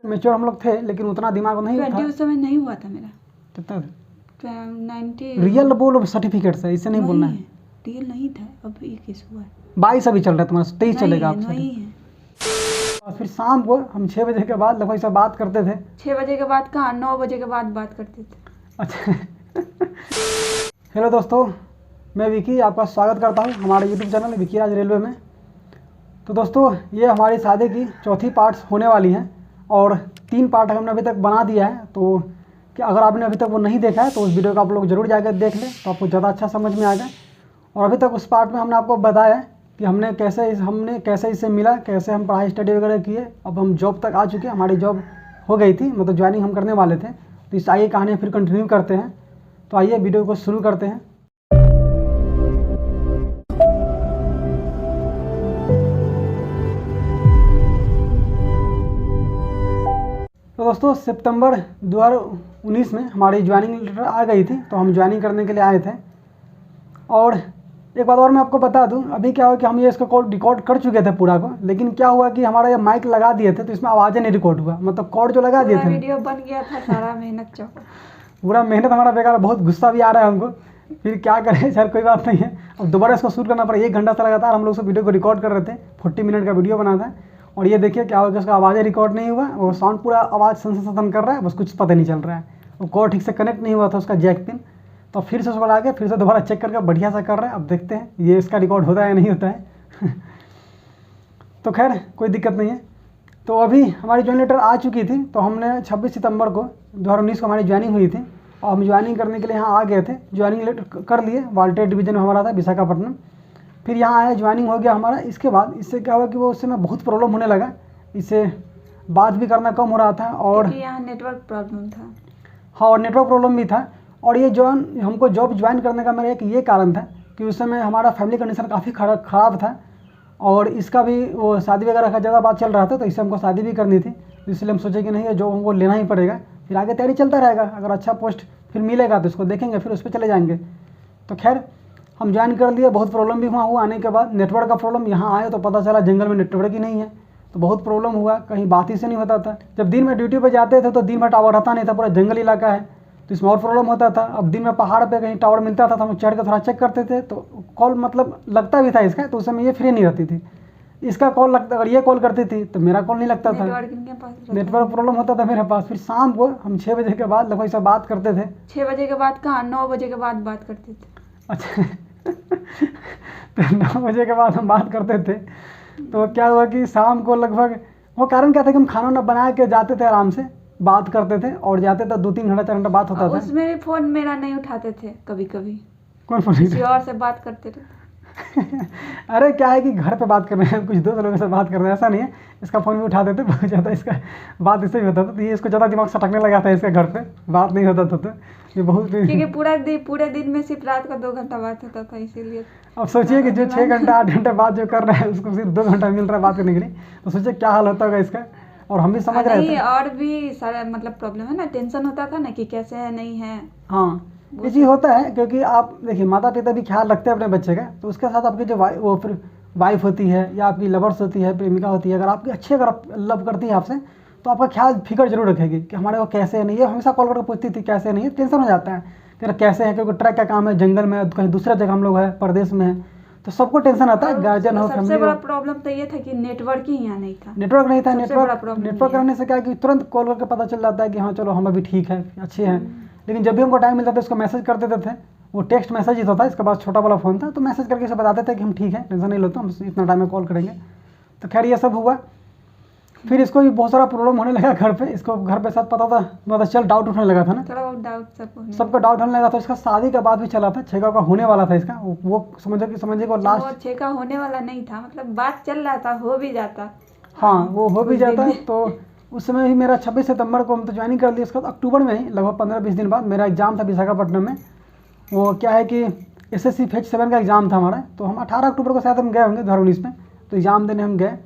Mature हम लोग थे, लेकिन उतना दिमाग नहीं था। 20 उस समय नहीं हुआ था मेरा। कितना 90 रियल बोलो, सर्टिफिकेट से, इससे नहीं बोलना है। रियल नहीं था, अब ये केस हुआ है। 22 अभी चल रहा है तुम्हारा, 23 चलेगा आप। नहीं है। और फिर शाम को हम 6 बजे के बाद लगभग से बात करते थे। 6 बजे के बाद कहाँ, 9 बजे के बाद बात करते थे। अच्छा। हेलो दोस्तों, मैं विकी आपका स्वागत करता हूँ हमारे यूट्यूब चैनल विकी राज रेलवे में। तो दोस्तों, ये हमारी शादी की चौथी पार्ट्स होने वाली हैं और 3 पार्ट हमने अभी तक बना दिया है। तो कि अगर आपने अभी तक वो नहीं देखा है तो उस वीडियो को आप लोग ज़रूर जाकर देख लें, तो आपको ज़्यादा अच्छा समझ में आएगा। और अभी तक उस पार्ट में हमने आपको बताया कि हमने कैसे इससे मिला, कैसे हम पढ़ाई स्टडी वगैरह किए। अब हम जॉब तक आ चुके हैं, हमारी जॉब हो गई थी, मतलब ज्वाइनिंग हम करने वाले थे। तो इस आइए कहानी फिर कंटिन्यू करते हैं। तो आइए वीडियो को शुरू करते हैं। तो दोस्तों, सितंबर 2019 में हमारी ज्वाइनिंग लेटर आ गई थी, तो हम ज्वाइनिंग करने के लिए आए थे। और एक बात और मैं आपको बता दूं, अभी क्या हुआ कि हम ये इसको कॉल रिकॉर्ड कर चुके थे पूरा को, लेकिन क्या हुआ कि हमारा ये माइक लगा दिए थे तो इसमें आवाज़ें नहीं रिकॉर्ड हुआ, मतलब कॉर्ड जो लगा दिए थे। वीडियो बन गया था, सारा मेहनत चौका। पूरा मेहनत हमारा बेकार, बहुत गुस्सा भी आ रहा है हमको। फिर क्या करें सर, कोई बात नहीं है, अब दोबारा इसको शूट करना पड़ा। 1 घंटा से लगातार हम लोग सब वीडियो को रिकॉर्ड कर रहे थे, 40 मिनट का वीडियो बना था। और ये देखिए क्या होगा, उसका आवाज़ें रिकॉर्ड नहीं हुआ और साउंड पूरा आवाज़ सन कर रहा है, बस कुछ पता नहीं चल रहा है। वो कॉर्ड ठीक से कनेक्ट नहीं हुआ था उसका जैक पिन। तो फिर से उसको लगा के फिर से दोबारा चेक करके बढ़िया सा कर रहा है। अब देखते हैं ये इसका रिकॉर्ड होता है या नहीं होता है। तो खैर कोई दिक्कत नहीं है। तो अभी हमारी ज्वाइनिंग लेटर आ चुकी थी, तो हमने 26 सितंबर को 2019 को हमारी ज्वाइनिंग हुई थी और हम ज्वाइनिंग करने के लिए यहाँ आ गए थे। ज्वाइनिंग लेटर कर लिए, वाल्टेड डिवीजन में हमारा था, विशाखापट्टनम। फिर यहाँ आए, ज्वाइनिंग हो गया हमारा। इसके बाद इससे क्या हुआ कि वो उससे में बहुत प्रॉब्लम होने लगा, इससे बात भी करना कम हो रहा था और यहाँ नेटवर्क प्रॉब्लम था। हाँ, और नेटवर्क प्रॉब्लम भी था। और ये हमको जॉब ज्वाइन करने का मेरा एक ये कारण था कि उस समय हमारा फैमिली कंडीशन काफ़ी ख़राब था और इसका भी वो शादी वगैरह का ज़्यादा बात चल रहा था, तो इससे हमको शादी भी करनी थी। इसलिए हम सोचे कि नहीं है, जॉब हमको लेना ही पड़ेगा। फिर आगे तैयारी चलता रहेगा, अगर अच्छा पोस्ट फिर मिलेगा तो इसको देखेंगे, फिर उस पर चले जाएंगे। तो खैर हम ज्वाइन कर लिए। बहुत प्रॉब्लम भी हुआ आने के बाद, नेटवर्क का प्रॉब्लम। यहाँ आए तो पता चला जंगल में नेटवर्क ही नहीं है, तो बहुत प्रॉब्लम हुआ, कहीं बात ही से नहीं होता था। जब दिन में ड्यूटी पे जाते थे तो दिन भर टावर रहता नहीं था, पूरा जंगल इलाका है, तो इसमें और प्रॉब्लम होता था। अब दिन में पहाड़ पे कहीं टावर मिलता था तो हम चढ़ कर थोड़ा चेक करते थे, तो कॉल मतलब लगता भी था इसका, तो उस समय ये फ्री नहीं रहती थी। इसका कॉल लगता, अगर ये कॉल करती थी तो मेरा कॉल नहीं लगता था, नेटवर्क प्रॉब्लम होता था मेरे पास। फिर शाम को हम 6 बजे के बाद लगभग से बात करते थे। 6 बजे के बाद कहाँ, 9 बजे के बाद बात करते थे। अच्छा। तो 9 बजे के बाद हम बात करते थे। तो क्या हुआ कि शाम को लगभग, वो कारण क्या था कि हम खाना वाना बना के जाते थे, आराम से बात करते थे और जाते थे 2-3 घंटा 4 घंटा बात होता था। उसमें भी फ़ोन मेरा नहीं उठाते थे, कभी कभी कौन फोन, किसी और से बात करते थे। अरे क्या है कि घर पे बात कर रहे हैं, कुछ दोस्त लोगों से बात कर रहे हैं, ऐसा नहीं है। इसका फ़ोन भी उठाते थे, बहुत ज़्यादा इसका बात इससे भी होता था, तो ये इसको ज़्यादा दिमाग सटकने लगा था, इसके घर पे बात नहीं होता था। तो ये बहुत, क्योंकि पूरे दिन में सिर्फ रात का 2 घंटा बात होता था, इसीलिए। अब सोचिए कि जो 6 घंटा 8 घंटा बात जो कर रहा है उसको सिर्फ 2 घंटा मिल रहा है बात करने के लिए, तो सोचिए क्या हाल होता होगा इसका। और हम भी समझ रहे थे। और भी सारा मतलब प्रॉब्लम है ना, टेंशन होता था ना कि कैसे है नहीं है। हाँ, ये चीज़ होता है, क्योंकि आप देखिए माता पिता भी ख्याल रखते हैं अपने बच्चे का, तो उसके साथ आपकी जो वो फिर वाइफ होती है या आपकी लवर्स होती है, प्रेमिका होती है, अगर आपकी अच्छी अगर लव करती है आपसे, तो आपका ख्याल फिक्र जरूर रखेगी कि हमारे वो कैसे है नहीं है। हमेशा कॉल करके पूछती थी कैसे नहीं है, टेंशन हो जाता है कि कैसे है, क्योंकि ट्रैक का काम है, जंगल में, कहीं दूसरा जगह हम लोग है, परदेश में है, तो सबको टेंशन आता है, गार्जियन हो, फैमिली हो। सबसे बड़ा प्रॉब्लम तो ये था कि नेटवर्क ही यहाँ नहीं था। नेटवर्क नहीं था। नेटवर्क करने से क्या कि तुरंत कॉल करके पता चल जाता है कि हाँ चलो हम अभी ठीक है, अच्छे हैं। लेकिन जब भी हमको टाइम मिलता था उसको मैसेज कर देते थे, वो टेक्स्ट मैसेज ही था, इसके पास छोटा वाला फ़ोन था, तो मैसेज करके उसे बताते थे कि हम ठीक है, टेंशन नहीं लो, तो हम इतना टाइम में कॉल करेंगे। तो खैर ये सब हुआ। फिर इसको भी बहुत सारा प्रॉब्लम होने लगा घर पे। इसको घर पे साथ पता था, मतलब चल डाउट उठने लगा था ना, थोड़ा बहुत डाउट सबका डाउट होने लगा था। इसका शादी का बात भी चला था, 6 का होने वाला था इसका, वो समझे को लास्ट 6 का होने वाला नहीं था, मतलब बात चल रहा था, हो भी जाता। हाँ, वो हो भी जाता। तो उस समय ही मेरा 26 सितंबर को हम तो ज्वाइनिंग कर लिया। इसका अक्टूबर में ही लगभग 15-20 दिन बाद मेरा एग्ज़ाम था विशाखापट्टनम में। वो क्या है कि SSC फेज 7 का एग्ज़ाम था हमारा, तो हम 18 अक्टूबर को शायद हम गए होंगे 2019 में, तो एग्ज़ाम देने हम गए।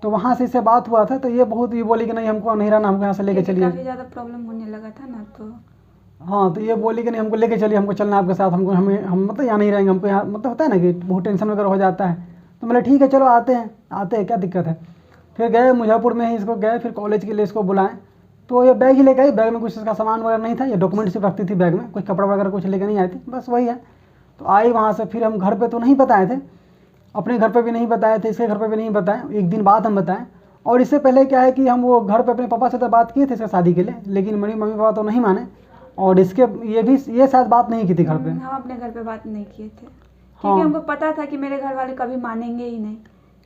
तो वहाँ से इससे बात हुआ था, तो ये बोली कि नहीं हमको नहीं रहना, हमको यहाँ से लेके चलिए। काफ़ी ज़्यादा प्रॉब्लम होने लगा था ना, तो हाँ, तो ये बोली कि नहीं हमको लेके चलिए, हमको चलना आपके साथ, हम मतलब यहाँ नहीं रहेंगे, हमको यहाँ मतलब होता है ना कि बहुत टेंशन वगैरह हो जाता है। तो मैंने ठीक है चलो आते हैं क्या दिक्कत है। फिर गए मुजफ्फरपुर में ही इसको गए, फिर कॉलेज के लिए इसको बुलाएं, तो ये बैग ही लेके आई। बैग में कुछ इसका सामान वगैरह नहीं था, ये डॉक्यूमेंट सिर्फ रखती थी बैग में, कोई कपड़ा वगैरह कुछ लेके नहीं आई थी, बस वही है। तो आई वहाँ से, फिर हम घर पे तो नहीं बताए थे, अपने घर पे भी नहीं बताए थे, इसके घर पे भी नहीं बताए, एक दिन बाद हम बताएं। और इससे पहले क्या है कि हम वो घर पे अपने पापा से तो बात किए थे इसके शादी के लिए, लेकिन मेरी मम्मी पापा तो नहीं माने, और इसके ये शायद बात नहीं की थी घर पे। हम अपने घर पे बात नहीं किए थे, हाँ। क्योंकि हमको पता था कि मेरे घर वाले कभी मानेंगे ही नहीं।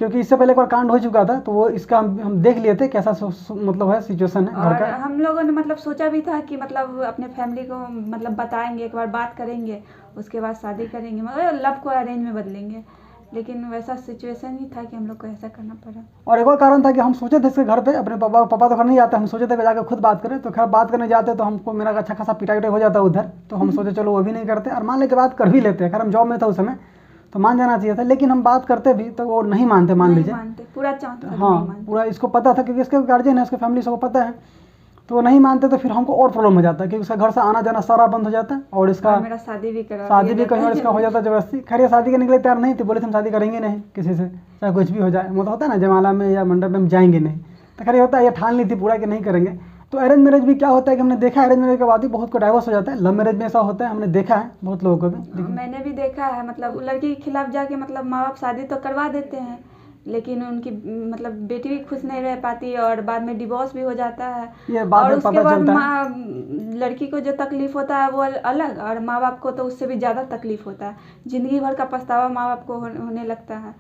क्योंकि इससे पहले एक बार कांड हो चुका था, तो वो इसका हम देख लिए थे कैसा मतलब है सिचुएशन है घर और का। हम लोगों ने मतलब सोचा भी था कि मतलब अपने फैमिली को मतलब बताएंगे, एक बार बात करेंगे, उसके बाद शादी करेंगे, मतलब लव को अरेंज में बदलेंगे, लेकिन वैसा सिचुएशन ही था कि हम लोग को ऐसा करना पड़ा। और एक और कारण था कि हम सोचे थे इसके घर पे, अपने पापा तो घर नहीं जाते, हम सोचे थे कि जाकर खुद बात करें, तो खैर बात करने जाते तो हमको मेरा अच्छा खासा पिटाई हो जाता उधर, तो हम सोचे चलो वो भी नहीं करते, और मान लेके बात कर भी लेते हैं। खैर हम जॉब में था उस समय, तो मान जाना चाहिए था, लेकिन हम बात करते भी तो वो नहीं मानते, मान लीजिए। पूरा चांस था, हाँ, पूरा इसको पता था, क्योंकि इसके गार्जियन है, उसके फैमिली सबको पता है, तो वो नहीं मानते, तो फिर हमको और प्रॉब्लम हो जाता है, क्योंकि उसका घर से आना जाना सारा बंद हो जाता है, और इसका मेरा शादी भी कहीं और इसका हो जाता है जबरदस्ती। खैर ये शादी करने के लिए तैयार नहीं थी, बोले थे हम शादी करेंगे नहीं किसी से, चाहे कुछ भी हो जाए, मतलब होता है ना जयमाला में या मंडप में हम जाएंगे नहीं, तो खैर ये होता है, ये ठान ली थी पूरा कि नहीं करेंगे। तो अरेंज मैरिज भी क्या होता है कि हमने देखा है, अरेंज मैरिज के बाद ही बहुत को डाइवोर्स हो जाता है, लव मैरिज में ऐसा होता है, हमने देखा है बहुत लोगों को भी। मैंने भी देखा है, मतलब लड़की के खिलाफ जाके मतलब माँ बाप शादी तो करवा देते हैं, लेकिन उनकी मतलब बेटी भी खुश नहीं रह पाती, और बाद में डिवोर्स भी हो जाता है, ये बाद और में उसके पता बाद चलता है। लड़की को जो तकलीफ होता है वो अलग, और माँ बाप को तो उससे भी ज़्यादा तकलीफ होता है, जिंदगी भर का पछतावा माँ बाप को होने लगता है,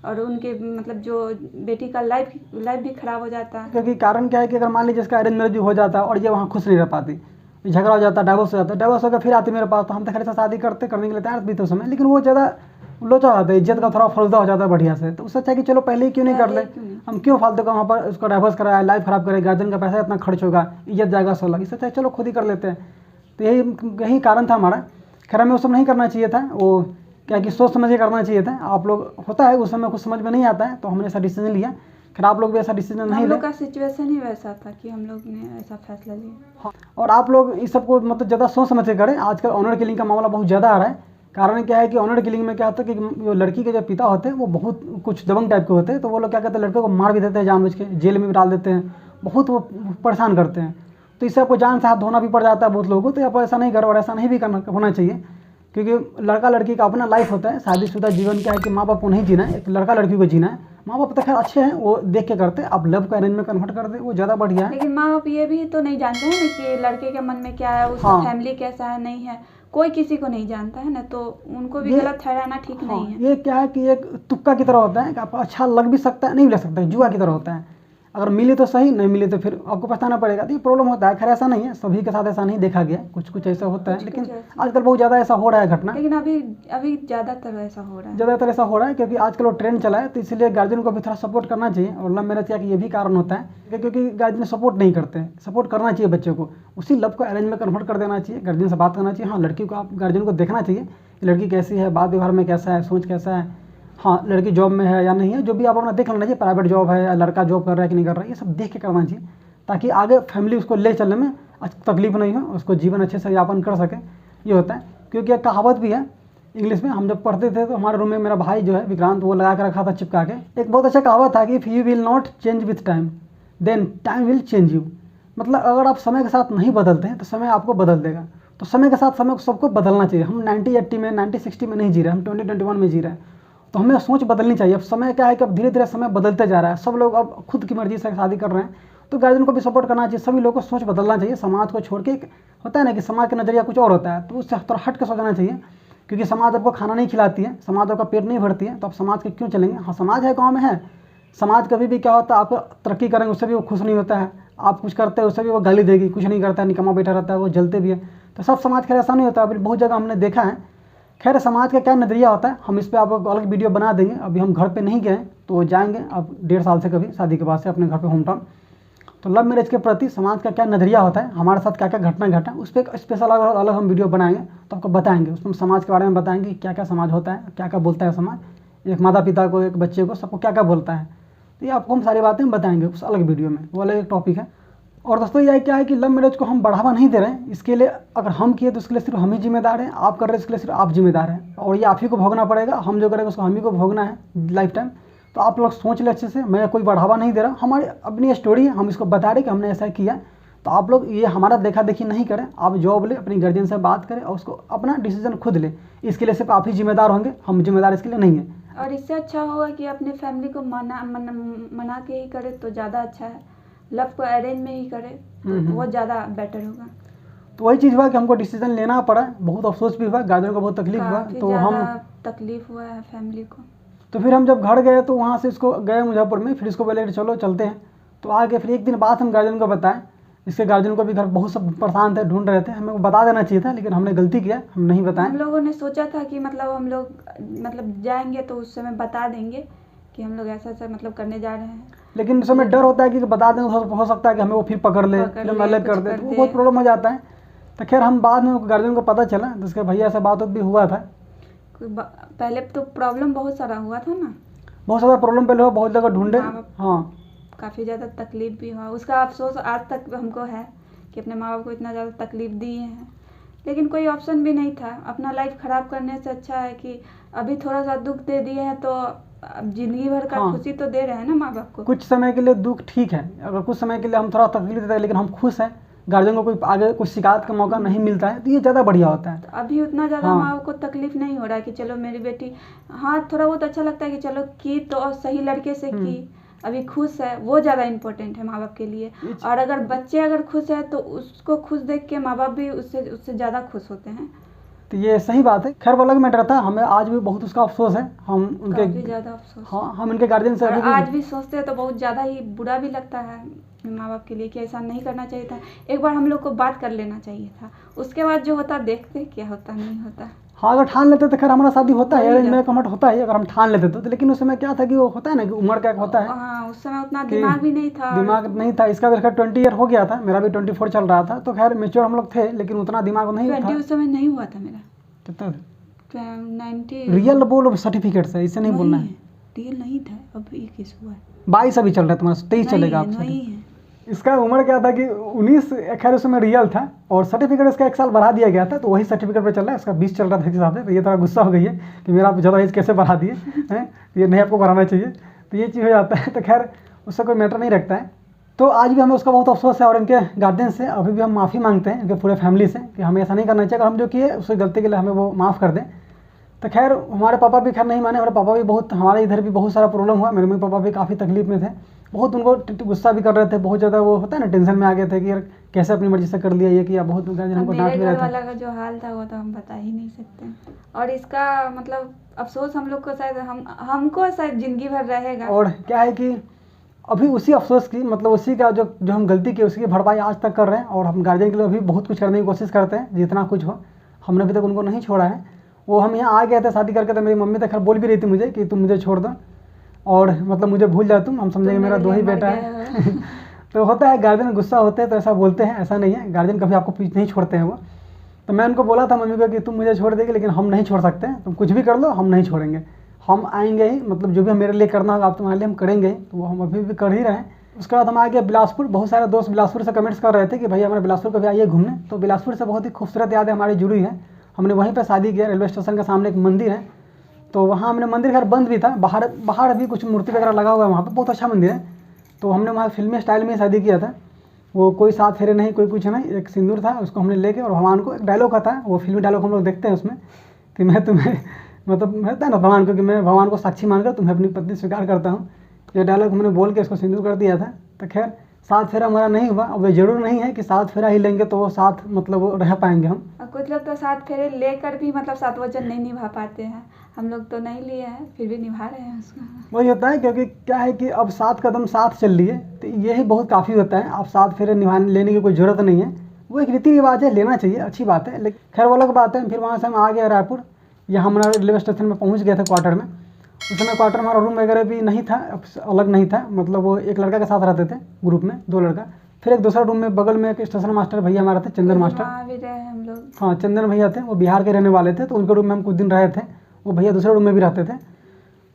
और उनके मतलब जो बेटी का लाइफ भी खराब हो जाता है। क्योंकि कारण क्या है कि अगर मान लीजिए इसका अरेंज मैरिज हो जाता है और ये वहाँ खुश नहीं रह पाती, झगड़ा हो जाता है, डाइवोर्स हो जाता है, डाइवोर्स होकर फिर आती मेरे पास, तो हम तो खैर से शादी करने के लिए तैयार भी थे उस समय, लेकिन वो ज़्यादा लोचा हो जाता है, इज्जत का थोड़ा फलदा हो जाता है बढ़िया से, तो उससे अच्छा है कि चलो पहले ही क्यों नहीं कर ले, हम क्यों फालतू का वहाँ पर उसको डाइवोर्स कराया, लाइफ खराब करें, गार्जियन का पैसा इतना खर्च होगा, इज्जत जाएगा 16, इससे अच्छा चलो खुद ही कर लेते हैं। तो यही कारण था हमारा। खैर हमें उस समय नहीं करना चाहिए था, वो क्या कि सोच समझ के करना चाहिए था। आप लोग होता है उस समय कुछ समझ में नहीं आता है, तो हमने ऐसा डिसीजन लिया। खैर आप लोग भी ऐसा डिसीजन नहीं ले। हम लोग का सिचुएशन ही वैसा था कि हम लोग ने ऐसा फैसला लिया। हाँ, और आप लोग इस सबको मतलब ज़्यादा सोच समझ के करें। आजकल ऑनर किलिंग का मामला बहुत ज़्यादा आ रहा है। कारण क्या है कि ऑनर किलिंग में क्या होता है कि जो लड़की के जो पिता होते हैं वो बहुत कुछ दबंग टाइप के होते हैं, तो वो लोग क्या कहते हैं लड़के को मार भी देते हैं जानबूझ के, जेल में भी डाल देते हैं, बहुत वो परेशान करते हैं। तो इससे आपको जान से हाथ धोना भी पड़ जाता है बहुत लोगों को। तो आप ऐसा नहीं करो और ऐसा नहीं भी करना होना चाहिए, क्योंकि लड़का लड़की का अपना लाइफ होता है। शादीशुदा जीवन क्या है कि माँ बाप को नहीं जीना है, एक लड़का लड़की को जीना है। माँ बाप तो खैर अच्छे हैं, वो देख के करते हैं। आप लव को अरेंज में कन्वर्ट कर दे, वो ज़्यादा बढ़िया है। लेकिन माँ बाप ये भी तो नहीं जानते हैं ना कि लड़के के मन में क्या है, उसका फैमिली कैसा है, नहीं है, कोई किसी को नहीं जानता है ना, तो उनको भी गलत ठहराना ठीक नहीं है। ये क्या है कि एक तुक्का की तरह होता है कि आपको अच्छा लग भी सकता है, नहीं भी लग सकता है, जुआ की तरह होता है। अगर मिली तो सही, नहीं मिली तो फिर आपको पछताना पड़ेगा। तो ये प्रॉब्लम होता है। खैर ऐसा नहीं है, सभी के साथ ऐसा नहीं देखा गया, कुछ कुछ ऐसा होता है, लेकिन आजकल बहुत ज़्यादा ऐसा हो रहा है घटना। लेकिन अभी ज़्यादातर ऐसा हो रहा है, ज़्यादातर ऐसा हो रहा है क्योंकि आजकल वो ट्रेंड चला है। तो इसलिए गार्जियन को भी थोड़ा सपोर्ट करना चाहिए। और लव मैरिज का ये भी कारण होता है क्योंकि गार्जियन सपोर्ट नहीं करते हैं। सपोर्ट करना चाहिए बच्चे को, उसी लव को अरेंज में कन्वर्ट कर देना चाहिए। गार्जियन से बात करना चाहिए। हाँ, लड़की को आप गार्जियन को देखना चाहिए कि लड़की कैसी है, बात व्यवहार में कैसा है, सोच कैसा है, हाँ लड़की जॉब में है या नहीं है, जो भी आप अपना देख लेना चाहिए। प्राइवेट जॉब है या लड़का जॉब कर रहा है कि नहीं कर रहा है, ये सब देख के करना चाहिए, ताकि आगे फैमिली उसको ले चलने में तकलीफ नहीं हो, उसको जीवन अच्छे से यापन कर सके। ये होता है। क्योंकि एक कहावत भी है इंग्लिश में, हम जब पढ़ते थे तो हमारे रूम में मेरा भाई जो है विक्रांत, वो लगा कर रखा था चिपका के। एक बहुत अच्छा कहावत था कि if you will not change with time then time will change you. मतलब अगर आप समय के साथ नहीं बदलते हैं तो समय आपको बदल देगा। तो समय के साथ समय को सबको बदलना चाहिए। हम 90-80 में 90-60 में नहीं जी रहे, हम 20-21 में जी रहे हैं। तो हमें सोच बदलनी चाहिए। अब समय क्या है कि अब धीरे धीरे समय बदलते जा रहा है। सब लोग अब खुद की मर्जी से शादी कर रहे हैं, तो गार्जियन को भी सपोर्ट करना चाहिए। सभी लोगों को सोच बदलना चाहिए। समाज को छोड़ के, होता है ना कि समाज का नज़रिया कुछ और होता है, तो उससे थोड़ा हट के सोचना चाहिए। क्योंकि समाज आपको खाना नहीं खिलाती है, समाज आपका पेट नहीं भरती है, तो आप समाज के क्यों चलेंगे। हाँ, समाज है, गाँव में है, समाज कभी भी क्या होता है, आपको तरक्की करेंगे उससे भी वो खुश नहीं होता है। आप कुछ करते हैं उससे भी वो गाली देगी, कुछ नहीं करता है, निकम्मा बैठा रहता है, वो जलते भी है। तो सब समाज खैर ऐसा नहीं होता। अभी बहुत जगह हमने देखा है। खैर समाज का क्या नज़रिया होता है, हम इस पर आपको अलग वीडियो बना देंगे। अभी हम घर पे नहीं गए, तो जाएंगे अब 1.5 साल से कभी शादी के बाद से अपने घर पे होम टाउन। तो लव मैरिज के प्रति समाज का क्या नज़रिया होता है, हमारे साथ क्या क्या घटना घटा, उस पर एक स्पेशल अलग हम वीडियो बनाएंगे, तो आपको बताएंगे। उसमें समाज के बारे में बताएंगे कि क्या क्या समाज होता है, क्या क्या बोलता है समाज, एक माता पिता को, एक बच्चे को, सबको क्या क्या बोलता है। तो ये आपको हम सारी बातें बताएंगे उस अलग वीडियो में, वो अलग एक टॉपिक है। और दोस्तों यह क्या है कि लव मैरिज को हम बढ़ावा नहीं दे रहे हैं। इसके लिए अगर हम किए तो इसके लिए सिर्फ हम ही जिम्मेदार हैं, आप कर रहे हैं इसके लिए सिर्फ आप जिम्मेदार हैं। और ये आप ही को भोगना पड़ेगा। हम जो करेंगे उसको हम ही को भोगना है लाइफ टाइम। तो आप लोग सोच ले अच्छे से, मैं कोई बढ़ावा नहीं दे रहा, हमारी अपनी स्टोरी है, हम इसको बता रहे कि हमने ऐसा किया। तो आप लोग ये हमारा देखा देखी नहीं करें, आप जॉब ले, अपनी गार्जियन से बात करें और उसको अपना डिसीजन खुद ले। इसके लिए सिर्फ आप ही जिम्मेदार होंगे, हम जिम्मेदार इसके लिए नहीं है। और इससे अच्छा होगा कि अपने फैमिली को मना के ही करे तो ज़्यादा अच्छा है। लव को अरेंज में ही करे तो वो ज़्यादा बेटर होगा। तो वही चीज़ हुआ कि हमको डिसीजन लेना पड़ा, बहुत अफसोस भी हुआ, गार्जियन को बहुत तकलीफ हुआ। तो हम तकलीफ हुआ है फैमिली को। तो फिर हम जब घर गए तो वहाँ से इसको गए मुजफ्फरपुर में, फिर इसको बोले कि चलो चलते हैं। तो आगे फिर एक दिन बाद हम गार्जियन को बताएं, इसके गार्जियन को भी घर बहुत सब परेशान थे, ढूंढ रहे थे, हमें बता देना चाहिए था, लेकिन हमने गलती किया, हम नहीं बताएं। हम लोगों ने सोचा था कि मतलब हम लोग मतलब जाएंगे तो उस समय बता देंगे कि हम लोग ऐसा ऐसा मतलब करने जा रहे हैं, लेकिन उस समय डर होता है कि बता दें तो हो सकता है कि हमें वो फिर पकड़ ले, फिर हम अलग कर दे, तो वो बहुत प्रॉब्लम हो जाता है। तो खैर हम बाद में गार्जियन को पता चला, तो उसके भैया से बात भी हुआ था। पहले तो प्रॉब्लम बहुत सारा हुआ था ना, बहुत सारा प्रॉब्लम पहले हुआ, बहुत जगह ढूंढे, हाँ काफ़ी ज़्यादा तकलीफ भी हुआ। उसका अफसोस आज तक हमको है कि अपने माँ बाप को इतना ज़्यादा तकलीफ दी है, लेकिन कोई ऑप्शन भी नहीं था। अपना लाइफ ख़राब करने से अच्छा है कि अभी थोड़ा सा दुख दे दिए हैं तो अब जिंदगी भर का खुशी तो दे रहे हैं ना माँ बाप को। कुछ समय के लिए दुख ठीक है, अगर कुछ समय के लिए हम थोड़ा तकलीफ देते हैं लेकिन हम खुश हैं, गार्जियन को कोई आगे कुछ शिकायत का मौका नहीं मिलता है, तो ये ज़्यादा बढ़िया होता है। तो अभी उतना ज़्यादा माँ बाप को तकलीफ नहीं हो रहा है कि चलो मेरी बेटी, हाँ थोड़ा बहुत अच्छा लगता है कि चलो की तो सही लड़के से की, अभी खुश है, वो ज़्यादा इम्पोर्टेंट है माँ बाप के लिए। और अगर बच्चे अगर खुश है तो उसको खुश देख के माँ बाप भी उससे ज़्यादा खुश होते हैं। तो ये सही बात है। खैर वो अलग मैटर था, हमें आज भी बहुत उसका अफसोस है, हम उनके ज़्यादा अफसोस, हाँ हम उनके गार्जियन से अभी आज भी सोचते हैं तो बहुत ज़्यादा ही बुरा भी लगता है माँ बाप के लिए कि ऐसा नहीं करना चाहिए था। एक बार हम लोग को बात कर लेना चाहिए था, उसके बाद जो होता देखते क्या होता नहीं होता। हाँ अगर ठान लेते तो खैर हमारा शादी होता है, अरेंज मैरिज कन्वर्ट होता है अगर हम ठान लेते तो, लेकिन उस समय क्या था कि वो होता है ना कि उम्र क्या होता है, हाँ उस समय उतना दिमाग भी नहीं था, दिमाग नहीं था। इसका भी खैर 20 ईयर हो गया था, मेरा भी 24 चल रहा था, तो खैर मेच्योर हम लोग थे, लेकिन उतना दिमाग नहीं था। 20 उस समय नहीं हुआ था मेरा। कितना 90 रियल बोलो, सर्टिफिकेट से, इससे नहीं बोलना है। रियल नहीं था, अब 21 हुआ है, 22 अभी चल रहा है तुम्हारा, 23 चलेगा आप। इसका उम्र क्या था कि 19 खैर उस समय रियल था, और सर्टिफिकेट इसका 1 साल बढ़ा दिया गया था, तो वही सर्टिफिकेट पे चल रहा है, इसका 20 चल रहा था इस हिसाब से। तो ये थोड़ा गुस्सा हो गई है कि मेरा आप ज़्यादा एज कैसे बढ़ा दिए हैं, ये नहीं आपको बढ़ाना चाहिए, तो ये चीज़ हो जाता है। तो खैर उससे कोई मैटर नहीं रखता है। तो आज भी हमें उसका बहुत अफसोस है, और इनके गार्जियन से अभी भी हम माफ़ी मांगते हैं, इनके पूरे फैमिली से, कि हमें ऐसा नहीं करना चाहिए, अगर हम जो किए उसकी गलती के लिए हमें वो माफ़ कर दें। तो खैर हमारे पापा भी खैर नहीं माने, हमारे पापा भी बहुत, हमारे इधर भी बहुत सारा प्रॉब्लम हुआ, मेरे मम्मी पापा भी काफ़ी तकलीफ में थे, बहुत उनको गुस्सा भी कर रहे थे, बहुत ज़्यादा वो होता है ना टेंशन में आ गए थे कि यार कैसे अपनी मर्जी से कर लिया ये किया, बहुत गार्जियन हमको डांट भी रहे थे। वाला का जो हाल था वो तो हम बता ही नहीं सकते, और इसका मतलब अफसोस हम लोग को शायद हमको शायद जिंदगी भर रहेगा। और क्या है कि अभी उसी अफसोस की मतलब उसी का जो हम गलती की उसकी भरपाई आज तक कर रहे हैं, और हम गार्जियन के लिए अभी बहुत कुछ करने की कोशिश करते हैं, जितना कुछ हो। हमने अभी तक उनको नहीं छोड़ा है। वो हम यहाँ आ गए थे शादी करके, तो मेरी मम्मी तो खैर बोल भी रही थी मुझे कि तुम मुझे छोड़ दो, और मतलब मुझे भूल जाओ तुम, हम समझेंगे मेरा 2 ही बेटा है। तो होता है गार्जियन गुस्सा होते हैं तो ऐसा बोलते हैं, ऐसा नहीं है, गार्जियन कभी आपको पीछे नहीं छोड़ते हैं वो। तो मैं उनको बोला था मम्मी को कि तुम मुझे छोड़ देगी, लेकिन हम नहीं छोड़ सकते, तुम कुछ भी कर लो हम नहीं छोड़ेंगे, हम आएंगे ही, मतलब जो भी मेरे लिए करना होगा आप तुम्हारे लिए हम करेंगे। तो वो हम अभी भी कर ही रहे हैं। उसके बाद हम आ गए बिलासपुर। बहुत सारे दोस्त बिलासपुर से कमेंट्स कर रहे थे कि भैया हमारे बिलासपुर कभी आइए घूमने। तो बिलासपुर से बहुत ही खूबसूरत यादें हमारी जुड़ी है। हमने वहीं पर शादी किया, रेलवे स्टेशन के सामने एक मंदिर है, तो वहाँ हमने, मंदिर खैर बंद भी था, बाहर अभी कुछ मूर्ति वगैरह लगा हुआ है वहाँ पर, बहुत अच्छा मंदिर है। तो हमने वहाँ फिल्मी स्टाइल में शादी किया था। वो कोई 7 फेरे नहीं, कोई कुछ नहीं, एक सिंदूर था, उसको हमने लेके, और भगवान को एक डायलॉग का था, वो फिल्मी डायलॉग हम लोग देखते हैं उसमें कि मैं तुम्हें मतलब होता है ना भगवान को कि मैं भगवान को साक्षी मानकर तुम्हें अपनी पत्नी स्वीकार करता हूँ, ये डायलॉग हमने बोल के इसको सिंदूर कर दिया था। तो खैर 7 फेरा हमारा नहीं हुआ। अब ये जरूर नहीं है कि 7 फेरा ही लेंगे तो वो साथ मतलब वो रह पाएंगे हम। कुछ लोग तो 7 फेरे लेकर भी मतलब 7 वचन नहीं निभा पाते हैं, हम लोग तो नहीं लिए हैं फिर भी निभा रहे हैं उसको। वही होता है, क्योंकि क्या है कि अब 7 कदम साथ चल लिए, तो यही बहुत काफ़ी होता है। आप 7 फेरे निभाने लेने की कोई ज़रूरत नहीं है, वो एक रीति रिवाज है, लेना चाहिए, अच्छी बात है। लेकिन खैर वो अलग बात है। फिर वहाँ से हम आ गए रायपुर, यहाँ हमारा रेलवे स्टेशन में पहुँच गए थे क्वार्टर में। उस समय क्वार्टर हमारा रूम वगैरह भी नहीं था, अलग नहीं था, मतलब वो एक लड़का के साथ रहते थे ग्रुप में, 2 लड़का। फिर एक दूसरा रूम में बगल में एक स्टेशन मास्टर भैया हमारे थे, चंदन मास्टर। भी रहे हम लोग। हाँ चंदन भैया थे, वो बिहार के रहने वाले थे, तो उनके रूम में हम कुछ दिन रहे थे। वो भैया दूसरे रूम में भी रहते थे।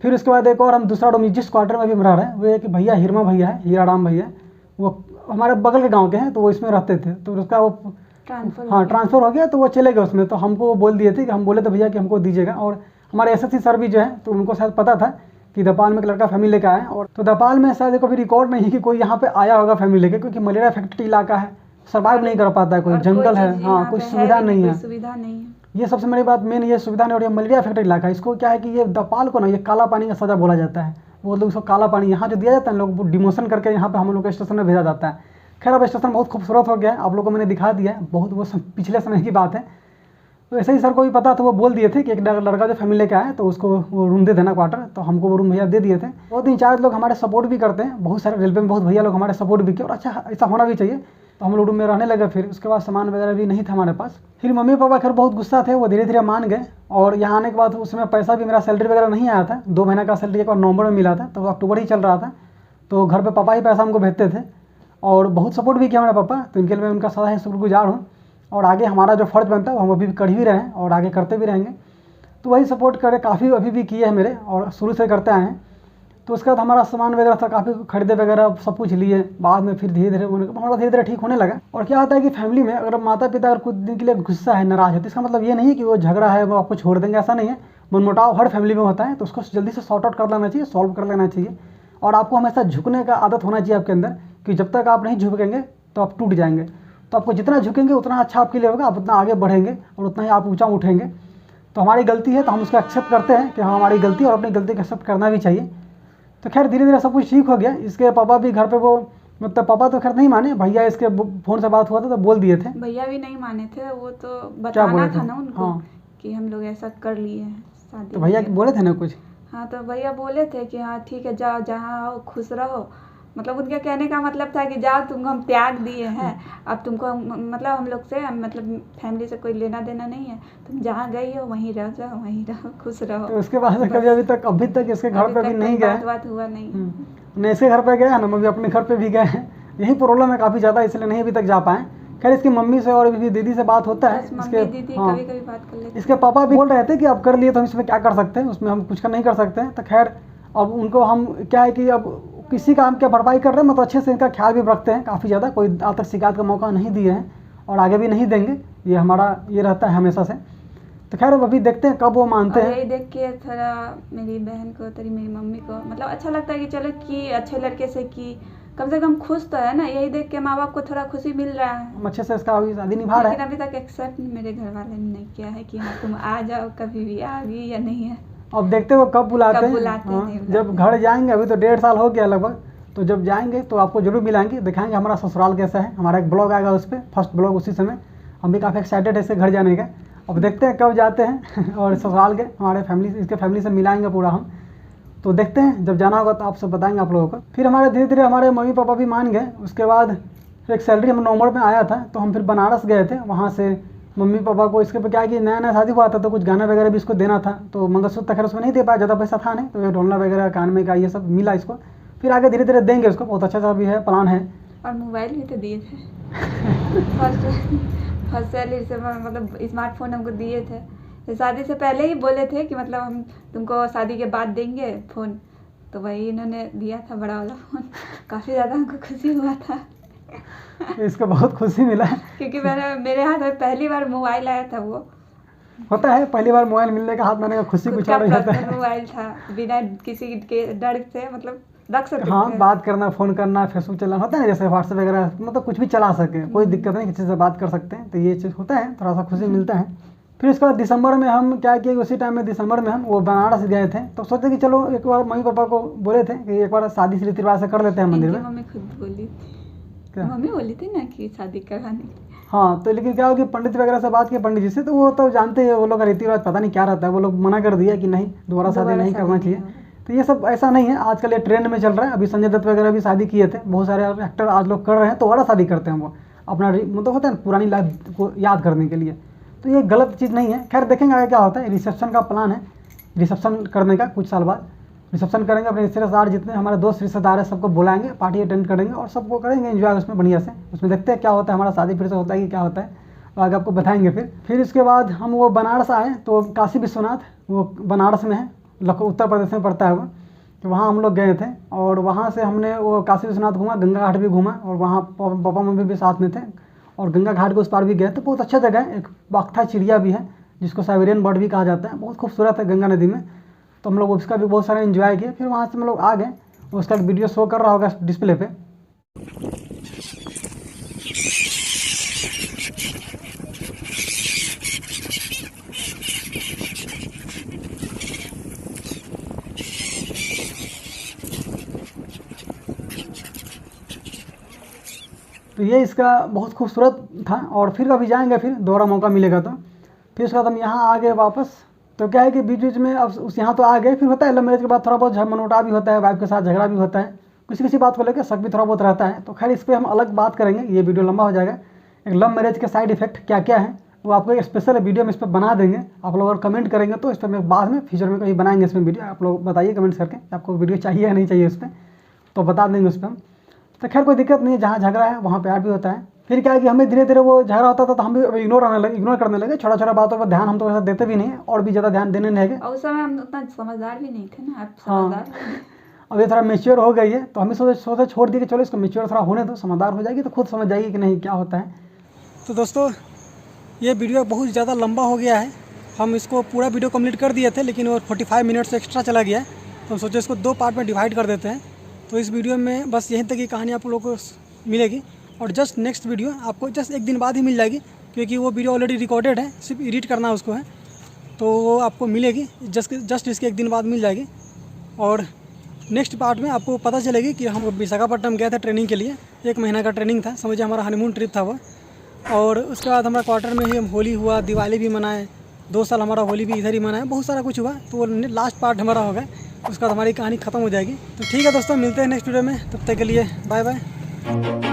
फिर उसके बाद एक और हम दूसरा रूम, जिस क्वार्टर में भी हम रह रहे हैं, वो एक भैया हिरमा भैया है, हीराराम भैया, वो हमारे बगल के गाँव के हैं, तो वो इसमें रहते थे। तो उसका वो ट्रांसफ़र हो गया, तो वो चले गए उसमें। तो हमको वो बोल दिए थे कि हम बोले तो भैया कि हमको दीजिएगा। और हमारे SSC सर भी जो है, तो उनको शायद पता था कि नेपाल में एक लड़का फैमिली लेकर आया, और तो नेपाल में शायद कभी रिकॉर्ड नहीं है कि कोई यहाँ पे आया होगा फैमिली लेके, क्योंकि मलेरिया अफेक्टेड इलाका है, सर्वाइव नहीं कर पाता है, कोई जंगल है, हाँ कोई सुविधा नहीं है, सुविधा नहीं है। ये सबसे बड़ी बात मेन, ये सुविधा नहीं, और ये मलेरिया अफेक्टेड इलाका है। इसको क्या है कि ये नेपाल को ना ये काला पानी का सजा बोला जाता है, वो लोग इसको काला पानी यहाँ जो दिया जाता है, लोग डिमोशन करके यहाँ पे हम लोग के स्टेशन में भेजा जाता है। खैर अब स्टेशन बहुत खूबसूरत हो गया है, आप लोगों को मैंने दिखा दिया है, बहुत वो पिछले समय की बात है। तो ऐसे ही सर को भी पता था, वो बोल दिए थे कि एक लड़का जो फैमिली लेके आए तो उसको वो रूम दे देना क्वार्टर, तो हमको वो रूम भैया दे दिए थे। बहुत इंचार्ज लोग हमारे सपोर्ट भी करते हैं, बहुत सारे रेलवे में बहुत भैया लोग हमारे सपोर्ट भी किए, और अच्छा ऐसा होना भी चाहिए। तो हम लोग रूम में रहने लगे, फिर उसके बाद सामान वगैरह भी नहीं था हमारे पास। फिर मम्मी पापा खैर बहुत गुस्सा थे, वो धीरे धीरे मान गए, और यहाँ आने के बाद उसमें पैसा भी, मेरा सैलरी वगैरह नहीं आया था, 2 महीने का सैलरी एक बार नवंबर में मिला था, तो अक्टूबर ही चल रहा था, तो घर पे पापा ही पैसा हमको भेजते थे, और बहुत सपोर्ट भी किया हमारे पापा, तो इनके लिए मैं उनका सदा ही शुक्रगुजार हूँ। और आगे हमारा जो फ़र्ज़ बनता है वो हम अभी कर ही रहे हैं और आगे करते भी रहेंगे, तो वही सपोर्ट करे काफ़ी अभी भी किए हैं मेरे, और शुरू से करते आए हैं। तो उसके बाद हमारा सामान वगैरह था काफ़ी खरीदे वगैरह सब कुछ लिए, बाद में फिर धीरे धीरे हमारा धीरे धीरे ठीक होने लगा। और क्या होता है कि फैमिली में अगर माता पिता अगर कुछ दिन के लिए गुस्सा है, नाराज़ है, तो इसका मतलब ये नहीं है कि वो झगड़ा है वो आपको छोड़ देंगे, ऐसा नहीं है। मनमुटाव हर फैमिली में होता है, तो उसको जल्दी से सॉर्ट आउट कर लेना चाहिए, सॉल्व कर लेना चाहिए। और आपको हमेशा झुकने का आदत होना चाहिए आपके अंदर, कि जब तक आप नहीं झुकेंगे तो आप टूट जाएंगे। तो आपको जितना झुकेंगे उतना अच्छा आपके लिए होगा, आप उतना आगे बढ़ेंगे और उतना ही आप ऊँचा उठेंगे। तो हमारी गलती है तो हम उसको एक्सेप्ट करते हैं कि हाँ हमारी गलती, और अपनी गलती को एक्सेप्ट करना भी चाहिए। तो खैर धीरे धीरे सब कुछ ठीक हो गया। इसके पापा भी घर पे वो मतलब पापा तो खैर नहीं माने, भैया इसके फ़ोन से बात हुआ था तो बोल दिए थे। भैया भी नहीं माने थे, वो तो क्या बोले बताना थे? था ना उनको, हाँ। कि हम लोग ऐसा कर लिए हैं शादी। तो भैया बोले थे ना कुछ? हाँ, तो भैया बोले थे कि हाँ ठीक है, जाओ जहाँ आओ खुश रहो। मतलब उनके कहने का मतलब था कि जाओ तुमको हम त्याग दिए हैं, अब तुमको मतलब हम लोग से मतलब फैमिली से कोई लेना देना नहीं है, तुम जहाँ गई हो वहीं रह जाओ, वहीं रहो, खुश रहो। तो उसके बाद से कभी अभी तक इसके घर पे भी नहीं गए, बात हुआ नहीं। नहीं इसके घर पे गए ना, मम्मी अपने घर पे भी गए हैं। यही प्रॉब्लम है काफ़ी ज़्यादा, इसलिए नहीं अभी तक जा पाए। खैर इसकी मम्मी से और भी दीदी से बात होता है, इसके दीदी हाँ कभी बात कर लेते। इसके पापा भी बोल रहे थे कि अब कर लिए तो हम इसमें क्या कर सकते हैं, उसमें हम कुछ नहीं कर सकते हैं। तो खैर अब उनको हम क्या है कि अब किसी काम की भरपाई कर रहे हैं, मतलब अच्छे से इनका ख्याल भी रखते हैं काफ़ी ज़्यादा, कोई आज तक शिकायत का मौका नहीं दिए हैं और आगे भी नहीं देंगे, ये हमारा ये रहता है हमेशा से। तो खैर अब अभी देखते हैं कब वो मानते हैं। यही देख के थोड़ा मेरी बहन को, तेरी मेरी मम्मी को मतलब अच्छा लगता है कि चलो कि अच्छे लड़के से कि कम से कम खुश तो है ना, यही देख के माँ बाप को थोड़ा खुशी मिल रहा है। हम अच्छे से इसका अभी शादी निभा रहे हैं, लेकिन अभी तक एक्सेप्ट मेरे घर वाले ने नहीं किया है कि हाँ तुम आ जाओ कभी भी, आ गई या नहीं है। अब देखते हो कब बुलाते हैं। हैं। जब घर जाएंगे, अभी तो 1.5 साल हो गया लगभग, तो जब जाएंगे तो आपको जरूर मिलाएंगे, दिखाएंगे हमारा ससुराल कैसा है। हमारा एक ब्लॉग आएगा उस पर, फर्स्ट ब्लॉग उसी समय। हम भी काफ़ी एक्साइटेड है इससे घर जाने का। अब देखते हैं कब जाते हैं और ससुराल के हमारे फैमिली इसके फैमिली से मिलाएंगे पूरा हम। तो देखते हैं जब जाना होगा तो आपसे बताएंगे आप लोगों को। फिर हमारे धीरे धीरे हमारे मम्मी पापा भी मान गए। उसके बाद एक सैलरी हम नवंबर में आया था, तो हम फिर बनारस गए थे। वहाँ से मम्मी पापा को इसके पे क्या कि नया नया शादी हुआ था, तो कुछ गाना वगैरह भी इसको देना था, तो मंगलसूत्र खैर उसमें नहीं दे पाया, ज़्यादा पैसा था नहीं, तो ये ढोलना वगैरह कान में का ये सब मिला इसको। फिर आगे धीरे धीरे देंगे उसको, बहुत अच्छा सा भी है, प्लान है। और मोबाइल भी तो दिए थे फर्स्ट सैलरी से, मतलब स्मार्टफोन हमको दिए थे। तो शादी से पहले ही बोले थे कि मतलब हम तुमको शादी के बाद देंगे फ़ोन, तो वही इन्होंने दिया था बड़ा वाला फ़ोन। काफ़ी ज़्यादा हमको खुशी हुआ था इसको बहुत खुशी मिला है, क्योंकि मेरे हाथ में पहली बार मोबाइल आया था। वो होता है पहली बार मोबाइल मिलने का हाथ में का खुशी कुछ और होता है। मोबाइल था, बिना किसी के डर से मतलब रख सकते हाँ, थे। बात करना, फ़ोन करना, फेसबुक चलाना होता है, जैसे व्हाट्सएप वगैरह, मतलब कुछ भी चला सके, कोई दिक्कत नहीं, किसी से बात कर सकते हैं। तो ये चीज़ होता है, थोड़ा सा खुशी मिलता है। फिर उसके बाद दिसंबर में हम क्या किए, उसी टाइम में दिसंबर में हम वो बनारस गए थे। तो सोचे कि चलो एक बार मम्मी पापा को बोले थे कि एक बार शादी रीति रिवाज से कर लेते हैं मंदिर में। मम्मी खुद बोली थी, मम्मी बोली थी ना कि शादी करवाने। हाँ, तो लेकिन क्या हो कि पंडित वगैरह से बात की पंडित जी से, तो वो तो जानते हैं वो लोग का रीति रिवाज पता नहीं क्या रहता है, वो लोग मना कर दिया कि नहीं दोबारा शादी नहीं करना चाहिए। तो ये सब ऐसा नहीं है, आजकल ये ट्रेंड में चल रहा है। अभी संजय दत्त वगैरह भी शादी किए थे, बहुत सारे एक्टर आज लोग कर रहे हैं, तो दोबारा शादी करते हैं वो अपना मतलब होता है ना पुरानी लाइफ को याद करने के लिए। तो ये गलत चीज़ नहीं है। खैर देखेंगे आगे क्या होता है। रिसेप्शन का प्लान है, रिसेप्शन करने का कुछ साल बाद रिसेप्शन करेंगे। अपने रिश्तेदार जितने हमारे दोस्त रिश्तेदार हैं सबको बुलाएंगे, पार्टी अटेंड करेंगे और सबको करेंगे एंजॉय उसमें बढ़िया से। उसमें देखते हैं क्या होता है, हमारा शादी फिर से होता है कि क्या होता है, तो आगे आपको बताएंगे। फिर इसके बाद हम वो बनारस आए, तो काशी विश्वनाथ वो बनारस में है, उत्तर प्रदेश में पड़ता है वो। तो वहाँ हम लोग गए थे और वहाँ से हमने वो काशी विश्वनाथ घूमा, गंगा घाट भी घूमा, और वहाँ पापा मम्मी भी साथ में थे और गंगा घाट के उस पार भी गए। तो बहुत अच्छा जगह है। एक बागथा चिड़िया भी है जिसको साइबेरियन बर्ड भी कहा जाता है, बहुत खूबसूरत है गंगा नदी में। तो हम लोग उसका भी बहुत सारा एंजॉय किए। फिर वहाँ से हम लोग आ गए, उसका एक वीडियो शो कर रहा होगा डिस्प्ले पे। तो ये इसका बहुत खूबसूरत था। और फिर कभी जाएंगे, फिर दोबारा मौका मिलेगा तो। फिर उसके बाद हम यहाँ आ गए वापस। तो क्या है कि बीच बीच में अब उस यहाँ तो आ गए, फिर होता है लव मैरिज के बाद थोड़ा बहुत मनमुटाव भी होता है, वाइफ के साथ झगड़ा भी होता है, किसी किसी बात को लेकर शक भी थोड़ा बहुत रहता है। तो खैर इस पर हम अलग बात करेंगे, ये वीडियो लंबा हो जाएगा। एक लव मैरिज के साइड इफेक्ट क्या क्या है वो आपको एक स्पेशल वीडियो में इस पर बना देंगे। आप लोग अगर कमेंट करेंगे तो इस पर मैं बाद में फ्यूचर में कहीं बनाएंगे इसमें वीडियो। आप लोग बताइए कमेंट्स करके आपको वीडियो चाहिए या नहीं चाहिए उस पर, तो बता देंगे उस पर हम। तो खैर कोई दिक्कत नहीं है, जहाँ झगड़ा है वहाँ प्यार भी होता है। फिर क्या है कि हमें धीरे धीरे वो झगड़ा होता था तो हम भी इग्नोर करने लगे। छोटा छोटा बातों पर ध्यान हम तो वैसा देते भी नहीं है और भी ज़्यादा ध्यान देने नहीं लगे। और उस समय हम उतना समझदार भी नहीं थे ना, आप हाँ। समझदार थे। अब ये थोड़ा मेच्योर हो गई है तो हम ही सोचे छोड़ दिए कि चलो इसको मेच्योर थोड़ा होने दो, समझदार हो जाएगी तो खुद समझ जाएगी कि नहीं क्या होता है। तो दोस्तों ये वीडियो बहुत ज़्यादा लंबा हो गया है। हम इसको पूरा वीडियो कंप्लीट कर दिए थे लेकिन वो 45 मिनट से एक्स्ट्रा चला गया है, तो हम सोचे इसको 2 पार्ट में डिवाइड कर देते हैं। तो इस वीडियो में बस यहीं तक की कहानी आप लोगों को मिलेगी और जस्ट नेक्स्ट वीडियो आपको जस्ट एक दिन बाद ही मिल जाएगी, क्योंकि वो वीडियो ऑलरेडी रिकॉर्डेड है, सिर्फ एडिट करना उसको है। तो वो आपको मिलेगी जस्ट इसके एक दिन बाद मिल जाएगी। और नेक्स्ट पार्ट में आपको पता चलेगी कि हम विशाखापट्टनम गए थे ट्रेनिंग के लिए। 1 महीना का ट्रेनिंग था, समझिए हमारा हनीमून ट्रिप था वो। और उसके बाद हमारा क्वार्टर में ही हम होली हुआ, दिवाली भी मनाए, 2 साल हमारा होली भी इधर ही मनाए, बहुत सारा कुछ हुआ। तो वो लास्ट पार्ट हमारा होगा, उसके बाद हमारी कहानी ख़त्म हो जाएगी। तो ठीक है दोस्तों, मिलते हैं नेक्स्ट वीडियो में, तब तक के लिए बाय बाय।